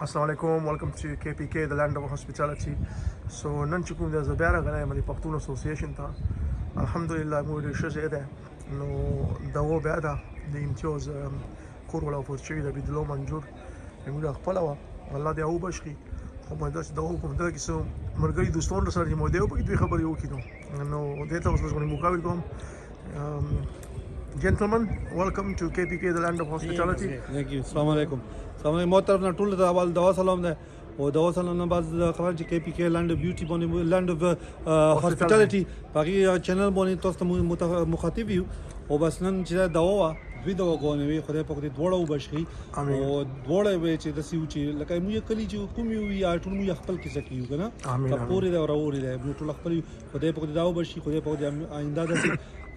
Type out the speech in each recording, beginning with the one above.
Assalamu alaikum, welcome to KPK, the land of hospitality. So نن چې کوم د زبیر غلای مې پښتون اسوسییشن ته الحمدلله مو د شزه ده نو دا و بیا دا د امتیاز کور ولا اپورچوي د بدلو منجور موږ خپل و الله دې او بشخي خو ما دا د کوم دا کې سو مرګري دوستان سره مو دی او په دې خبرې وکړو نو دې ته اوس غوښنه مقابل کوم Gentlemen, welcome to KPK, the land of hospitality. Thank you. Assalamu alaikum. Assalamu alaikum. मोहतर अपना टूल था वाल दवा सलाम ने और दवा सलाम ने बाद खबर जी KPK land of beauty बने land of hospitality बाकी चैनल बने तो मुखातिब ही और बस नन चीज़ दवा भी दवा कौन है खुदा पकड़े दौड़ा उबशरी और दौड़ा वे चीज़ दसी ऊँची लगा मुझे कली जो कुमी हुई यार टूल मुझे अक्पल किस की होगा ना पूरे दौरा हो रही है मुझे टूल अक्पल खुदा पकड़े दाव बशी खुदा पकड़े आइंदा दसी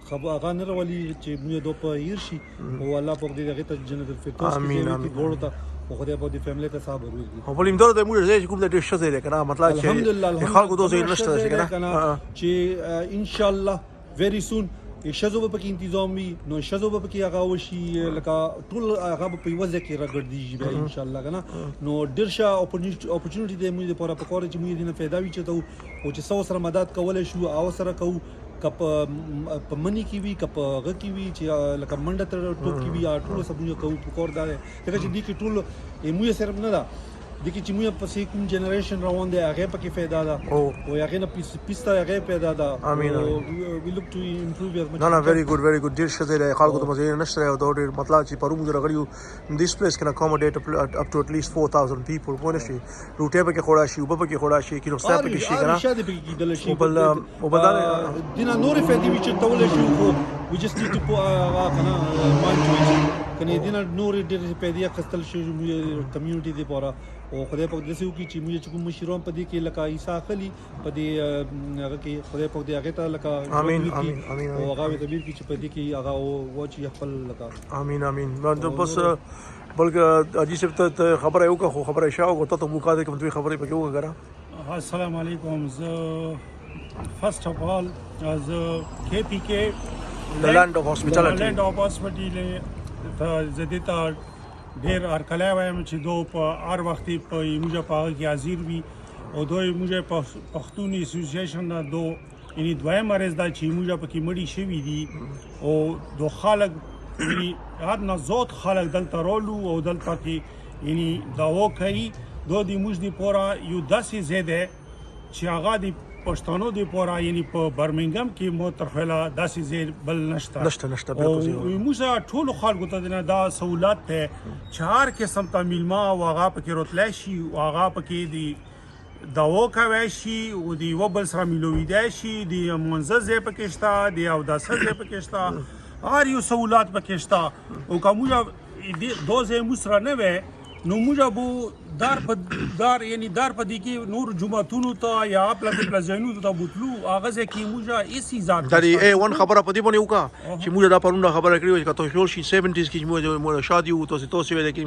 خب اغانر ولی چې موږ دوه په يرشي او الله پاک دې هغه ته جنت الفردوس کې ورته او خدای په دې فیملی ته صبر وکړي او بلیم دغه موږ زه کوم د ډیر شته ده کنه مطلب چې خلکو دوه نشته ده کنه چې ان شاء الله very soon شزو په کې تنظیم وي نو شزو په کې هغه وشي لکه ټول هغه په وځه کې راګردي به ان شاء الله کنه نو ډیرشه اپورتونټی دې موږ لپاره پکوره چې موږ دې نه फायदा وي چې ته او چې سو سره مدد کولای شو او سره کوو کپ په منی کې وی کپ غ کې وی چې لکه منډه تر ټوپ کې وی ټول سبونه کوو پکور دا ده چې دې کې ټول موږ صرف نه ده دغه چې موږ په سې کوم جنریشن روان دي هغه پکې फायदा ده او هغه نه پیستا هغه फायदा ده امين we look to improve your no very good ډیر ښه دی خلکو ته مزه نشته او دا ډیر مطلب چې پروم در غړیو this place can accommodate up to at least 4000 people ونشي روټه پکې خوړا شي وب پکې خوړا شي کینو ستا پکې شي کنه شاده پکې کېدل شي او بل دینه نور فائدې وی چې تول شي خو we just need to کنه کنه دینه نور ډیر پیدا کستل شي کمیونټي دی پورا او خدای پاک دې سو کی چې موږ چې کوم مشرون په دې کې لکه عیسی خلی په دې هغه کې خدای پاک دې هغه ته لکه امين او هغه ته بیر کی چې په دې کې هغه او چې خپل لکه امين بس بلکې اجي صاحب ته خبره یو کا خبره شاو ته مو کا دې کوم دوی خبره پکې وګره السلام علیکم first of all as KPK the land of hospitality زديتا ډیر ارکلای وایم چې دوه په هر وخت په موږ په کې حاضر وي او دوی موږ په پښتون اسوسییشن نه دوه یعنی دوه مرز دا چې موږ په کې مړی شوی دي او دوه خلک یعنی هر نه زوت خلک دلته رولو او دلته کې یعنی داوا کوي دوه دی موږ دی پورا یو داسې زیاده چې هغه دی پښتنو دی پورا یعنی په برمنګم کې مو ترخلا داسې زیر بل نشته بالکل موږ ټول خلکو ته دا سہولت ته چار قسم ته ملما واغه پکې روتلای شي واغه پکې دی داوا کوي شي او دی وبل سره ملوي دی شي دی منزه پکې شته دی او داسه پکې شته هر یو سہولت پکې شته او کومه دوزه مسره نه وي نو موږ بو دار یعنی دار په دې کې نور جمعتونو ته یا خپل ځایونو ته بوتلو هغه ځکه موږ ایسي ذات دا ای ون خبره په دې باندې وکا چې موږ دا پرونه خبره کړې چې کته شو شي 70s کې موږ شادي وو تاسو ویل کې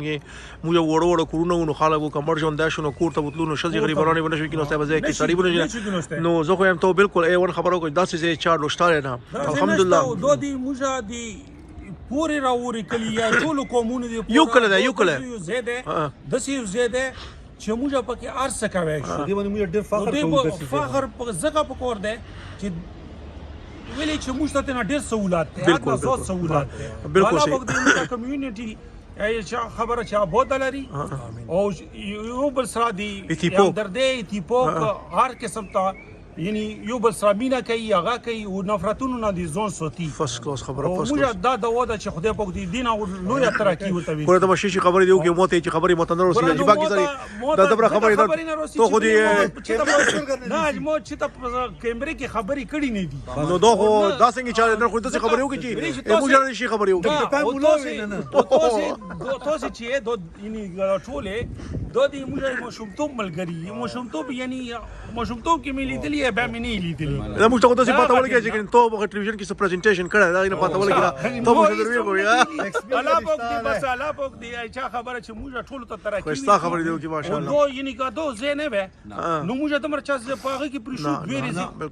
موږ وړو کورونه نو خلکو کمرجن دا شنو کور ته بوتلو نو شذي غریبانه ونه شو کې نو ځای کې تقریبا نو زه خو هم ته بالکل ای ون خبره کوي 10 4 لوشتاره نه الحمدلله دو دی موږ دی پوری راوري کلی یا ټول قومونه دی یو کله زیاده دسی زیاده چې موږ پکې ارسه کوي دې باندې موږ ډېر فخر کوو فخر په زګه پکور دی چې ویلې چې موږ ته نه ډېر سہولت دی بالکل زو سہولت بالکل صحیح د کمیونټي ای خبره چې ابو دلري او یو بل سره دی دردې تیپوک هر قسم ته یعنی یو بل سره مینا کوي هغه کوي او نفرتونو نه دي ځون سوتي فرست کلاس خبره فرست موږ دا د ودا چې خدای پاک دې دین او لوی ترقی وته وي کومه د مشي خبرې دیو کې موته چې خبرې متنر وسیله چې باقي سره دا دبره خبرې ده تو خو دې نه مو چې ته کیمرې کې خبرې کړې نه دي نو دوه دا څنګه چې نه خو ته خبرې وکړي چې موږ نه شي خبرې وکړي تاسو چې دو یعنی ټوله دو دې موږ مشومتوب ملګری مشومتوب یعنی مشومتوب کې ملي دي به مې نه لیدلې دا موږ ته څه پته ولګي چې ته په ټلویزیون کې څه پریزنټیشن کړه دا نه پته ولګي ته موږ دروي کوی الله پاک دې بس الله پاک دې چې خبره چې موږ ټول ته ترقی خوستا خبرې دی چې ماشاءالله دو یعنی کا دو زینه به نو موږ ته مرچا ز پاغه کې پرشو ډېرې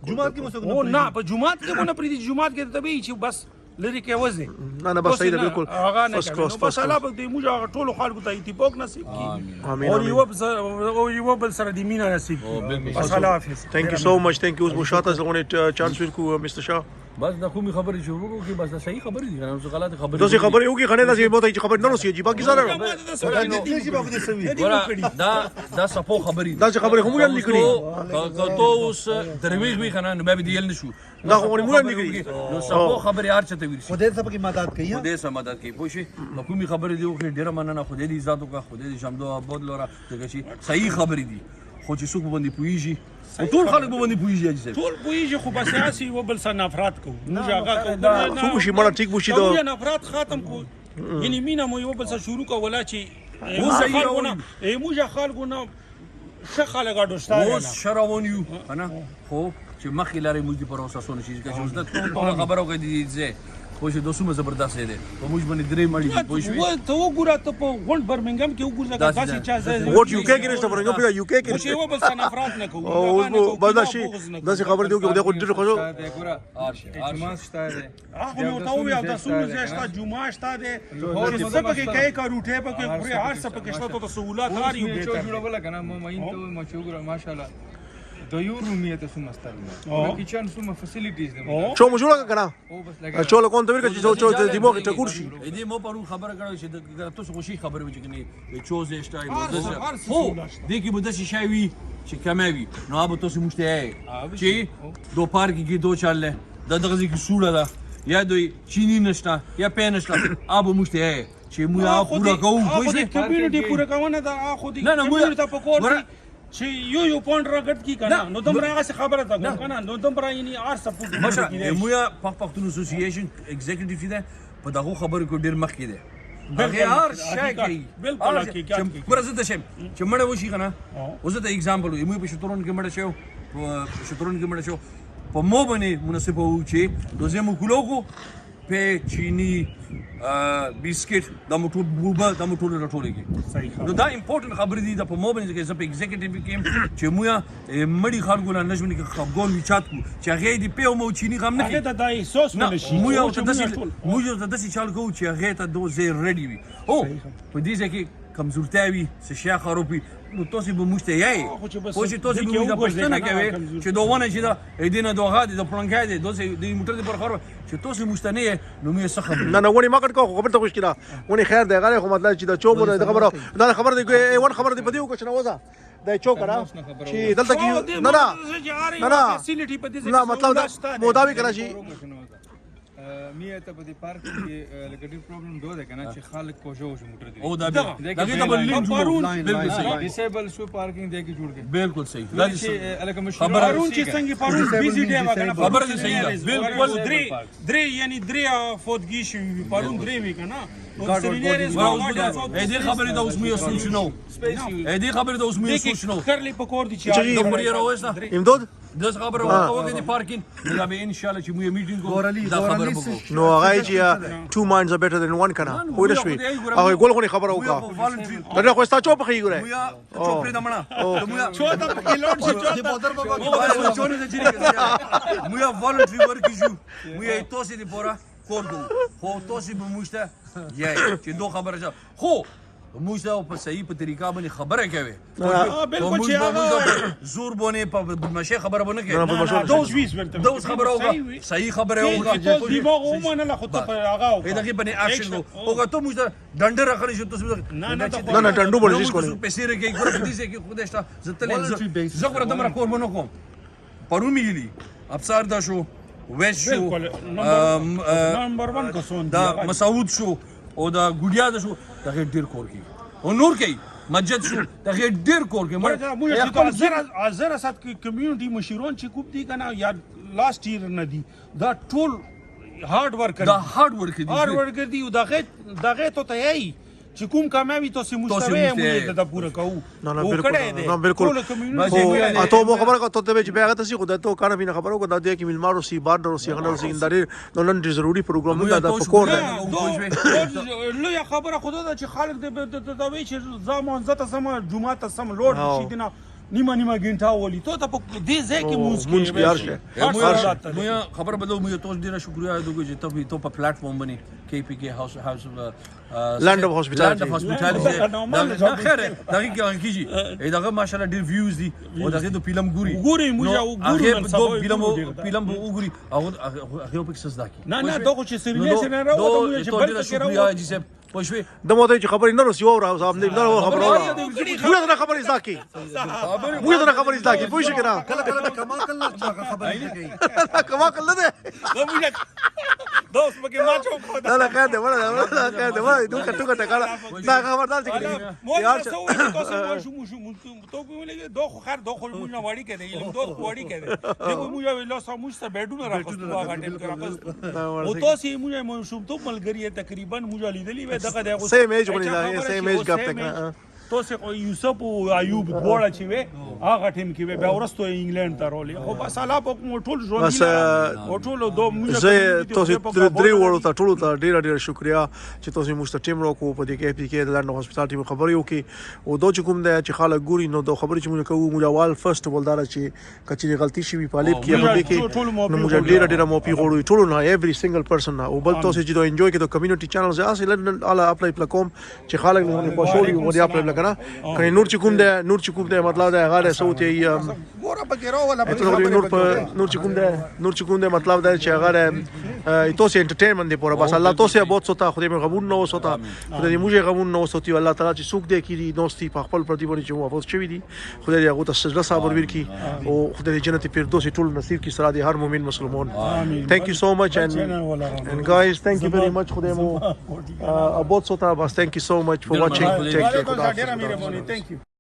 جمعه کې مو او نه په جمعه کې مونږ پرې جمعه کې ته به چې بس لري کې وځي نه نه بس صحیح ده بالکل فرست کلاس بس الله به دې موږ ټول خلکو ته اتفاق نصیب کړي امين او یو بل سره دې مینا نصیب کړي بس الله حافظ ثانk you so much thank you اوس مشاته زغونه چانس ورکو مستر شاه بس دا کومي خبرې شروع وکړو کې بس دا صحیح خبرې دي کنه څه غلط خبرې دوسي خبرې وکي خنه داسې مو ته خبر نه نوسي جی باقي سره دا سپو خبرې دا چې خبرې هم یې لیکلي که تو اوس درویش وي کنه نو به دې یل نشو دا خو مو نه لیکلي نو سپو خبرې هر چته ورسي خدای ته پکې مدد کوي خدای سم مدد کوي پوه شئ نو کومي خبرې دی وکړي ډیره مننه خدای دې عزت وکړه خدای دې شمدو آباد لره ځکه چې صحیح خبرې دي خو چې څوک باندې پويږي او ټول خلک باندې پويږي اجازه ټول پويږي خو بس سیاسي و بل سره نفرت کوو موږ هغه څو شي مړه ټیک بوشي دا موږ نفرت ختم کو یعنی مینا مو یو بل سره شروع کوله چې موږ خلکونه څه خلک اډوستای اوس شراون یو انا خو چې مخې لارې موږ په پروسه سونه شي چې اوس د ټول خبرو کې دي چې خو چې دوسمه زبردست دی په موږ باندې درې مړي پوه شو ته وګوره ته په غونډ برمنګم کې وګوره داسې چا ځای وټ یو کې کې نشته ورنګ په یو کې کې چې یو بل سره نفرت نه کوو او بس شي داسې خبر دی چې دغه ډېر خو هغه نو ته ویا د سونو زیشتا جمعه شته ده چې څه پکې کوي کا روټه پکې پوره هر څه پکې شته ته سہولت لري یو به جوړول کنه ما ماین ته ما چوغره ماشاءالله د یو رومیه ته سم استل کچن سم فیسیلیټیز ده چو مو جوړه کنه او بس لګا چو له کوم ته ورکه چې دیمو کې ټکور شي دې مو پرون خبره کړو چې تاسو خوشي خبره وچ کني چوز اشتای هو دې کې بده شي شای وی چې کموي نو ابو تاسو مشته چې دو پارک کې دو چاله د دغه کې سوړه ده یا دوی چینی نشته یا پینشته ابو مشته چې مو یا پورا کوو خو دې کمیونټي پورا کوونه دا خو دې کمیونټي ته پکور چې یو پوینټ راګټ کی کنه نو دمر هغه خبره ده کنه نو دمر یعنی ار سپورټ مشه مویا پختون اسوسییشن ایگزیکټیو دی په دغه خبرو کې ډیر مخکې دی هغه هر شای کوي بالکل حقیقت ورزه ته شم چې مړ وشي کنه اوس ته ایگزامپل یو په شترون کې مړ شو په شترون کې مړ شو په مو باندې مناسب وو چې دوزه مو کولوګو په چینی بسکټ د موټر بوبا د موټر راټولېږي نو دا امپورټنت خبرې دي د په موبایل کې زه په ایگزیکټیو کې چې مویا مړی خلکو نه نشم کې خپګون وچات کو چې هغه دی په مو چینی غم نه هغه د احساس نه شي مویا ته داسې چال کو چې هغه ته دوزه ریډي وي او په دې ځکه کمزورتیا وي څه شیا خرابي نو تاسو به مشته یای خو چې تاسو به موږ پښتنه کوي چې دوونه چې دا اېدینه دوغه دي د پلانګای دي دوی د موټر د پر خراب چې تاسو مشته نه نو مې څه خبر نه نه ونی ما کړ کو خبر ته خوش کړه ونی خیر دی غره خو مطلب چې دا چوب د خبره دا خبر دی ون خبر دی په دیو کې شنو وځه دا چوک را چې دلته کې نه نه نه مطلب موداوی کړه شي میه ته په دې پارک کې لکه ډېر پرابلم دوه ده کنه چې خلک کوشو شو موټر دی او دا دغه ته بل لینک بالکل صحیح ډیسیبل شو پارکینګ دی کې جوړ کې بالکل صحیح دا چې لکه مشهور پرون چې څنګه پرون بیزی دی کنه خبره دي صحیح ده بالکل درې یعنی درې فوتګی شي پرون درې وی کنه دې خبرې د اوس مې اصول شنو دې خبرې د اوس مې اصول شنو خرلی پکور دي چې د پرې راوښته امداد داس خبره وکړه د پارکینګ دا به ان شاء الله چې مو میټینګ کوو دا خبره وکړو نو هغه چې two minds are better than one کنه وای شوي هغه ګول غوني خبره وکړه دا خو ستا چوپ خي ګره مویا چوپړه دمنه مویا چوتا په لوټ شي چوتا په چونه د جری مویا والنټری ورک جو مویا توسي دی پورا کورګو خو توسي به موشته یای چې دوه خبره خو موږ دا په صحیح په طریقه باندې خبره کوي بالکل چې هغه زور باندې په بدمعشي خبره باندې کوي دوز ویس ورته دوز خبره وکړه صحیح خبره وکړه دماغ ومنه له خطه په هغه دغه باندې اکشن وکړه ته موږ ډنډر راخلی شو تاسو نه ټنډو بولې کوله پیسې رګي ګور دې چې خدای شته زتلې زغره دمر کور مونږ کوم پرومي لي افسر دا شو ویش شو نمبر 1 کسون دا مسعود شو او دا ګډیا دا شو دا ډیر کور کی او نور کی مسجد شو دا ډیر کور کی مړ کوم زره سات کمیونټي مشرون چې کوم دي کنه یا لاست ایئر نه دي دا ټول هارد ورکر دا هارد ورکر دي او دغه ته ته چې کوم کامیابی تاسو مستوي مو د پوره کوو نه بالکل اته مو خبره کو ته به بیاغه تاسو خدای ته کانه بینه خبرو کو د دې کې ملمارو سی بارډر سی غنل سی انداري نو نن ضروري پروګرام دا د پکور ده لو یا خبره خدای چې خالق د وی چې زمان زته سم جمعه ته سم لوډ شي دینه نیمه ګنټه ولي ته په دې ځای کې مونږ مونږ کې هر شی. مویا خبر بدلو مویا توس ډیره شکریا دوی چې ته په پلیټ فارم باندې KPK هاوس Land of Hospitality. دا خیر دا کیږي داغه ماشاءالله ډیر ویوز دي او داغه د فلم ګوري فلم وګوري او هغه په څه ځکه نه دا خو چې سریلیس نه راوته موږ چې بل کې شکریا جی صاحب پښوی د مو ته چې خبرې نه رسي او راو صاحب نه خبره وره موږ ته خبرې ځکه موږ ته خبرې ځکه پوه شو کنه کله کما کله خبرې کوي کما کله ده دوست پکې ما چوک دا لا کاته ولا کاته وای دوه ټوکا ټکاله دا خبردار چې یار څه وایي تاسو شو تو په لګي دوه خر دوه خل موږ نه وړي کړي علم دوه وړي کړي دغه موږ ویلا سموږ ته بیډونه راکړو هغه ټیم کې راکړو او تاسو موږ شوم ته ملګری تقریبا موږ لیدلی و دغه دغه سیم ایج باندې دا سیم ایج غپ تک تاسو خو یوسف او ایوب دواړه چې وي هغه ټیم کې به ورستو انګلند ته رولې خو بس الله په ټول ژوند بس او ټول دوه موږ زه تاسو درې وړو ته ټول ته ډیر شکریا چې تاسو موږ ته ټیم راکو په دې کې KPK د لندن هسپټالټي خبرې وکي او دوه چې کوم دی چې خلک ګوري نو د خبرې چې موږ کوو موږ اول فرست ولدار چې کچې غلطي شي په لیب کې هغه کې نو موږ ډیر مو پی غوړو ټول نه ایوری سنگل پرسن او بل تاسو چې دوه انجوای کې د کمیونټي چینلز اصل لندن الا اپلای پلاتفورم چې خلک نه خوشالي ودی اپلای لګنه کنه نور چې کوم دی مطلب دا غاړه صوت یې ګوره پکې راو ولا نور چې کوم دی مطلب دا چې هغه تاسو انټرټینمنت دی پورا بس الله تاسو بہت سوتا خدای مې غمون نه وسوتا خدای موږ غمون نه وسوتی الله تعالی چې څوک دی کړي دوستي په خپل پردي باندې چې محفوظ شوی دي خدای دې هغه ته سجده صبر ورکړي او خدای دې جنت فردوس ټول نصیب کړي سره دې هر مؤمن مسلمان thank you so much and guys thank you very much خدای مو بہت سوتا بس thank you so much for watching thank you